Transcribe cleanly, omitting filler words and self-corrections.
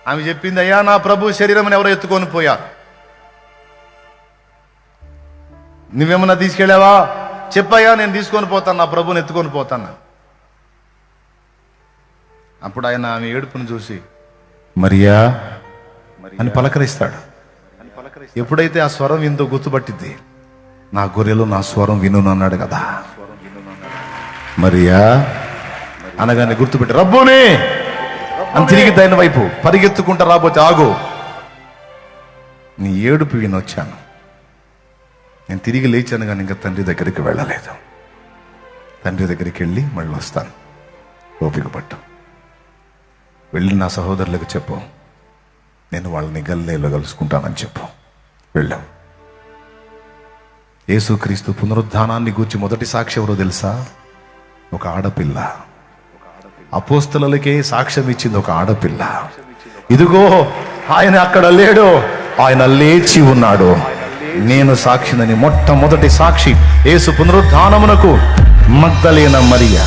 ఆమె చెప్పింది, అయ్యా నా ప్రభు శరీరం ఎవరో ఎత్తుకొని పోయారు. నువ్వేమన్నా తీసుకెళ్ళావా? చెప్పయ్యా, నేను తీసుకొని పోతాను, నా ప్రభుని ఎత్తుకొని పోతాను. అప్పుడు ఆయన ఆమె ఏడుపును చూసి మరియా అని పలకరిస్తాడు. ఎప్పుడైతే ఆ స్వరం విందో గుర్తుపట్టింది, నా గొర్రెలు నా స్వరం వినును అన్నాడు కదా. మరియా అనగానే గుర్తుపెట్టి రబ్బోనే అని తిరిగి దాని వైపు పరిగెత్తుకుంటా రాబోతే, ఆగు, నీ ఏడుపు వినొచ్చాను, నేను తిరిగి లేచాను కానీ ఇంకా తండ్రి దగ్గరికి వెళ్ళలేదు. తండ్రి దగ్గరికి వెళ్ళి మళ్ళీ వస్తాను, ఓపిక పట్టు. వెళ్ళి నా సహోదరులకు చెప్పు, నేను వాళ్ళని గలిలయలో కలుసుకుంటానని చెప్పు. వెళ్ళాం. యేసుక్రీస్తు పునరుద్ధానాన్ని గూర్చి మొదటి సాక్షి ఎవరో తెలుసా? ఒక ఆడపిల్ల. అపోస్తలులకే సాక్ష్యం ఇచ్చింది ఒక ఆడపిల్ల. ఇదిగో ఆయన అక్కడ లేడు, ఆయన లేచి ఉన్నాడు, నేను సాక్షినని మొట్టమొదటి సాక్షి యేసు పునరుద్ధానమునకు మగ్దలేన మరియ.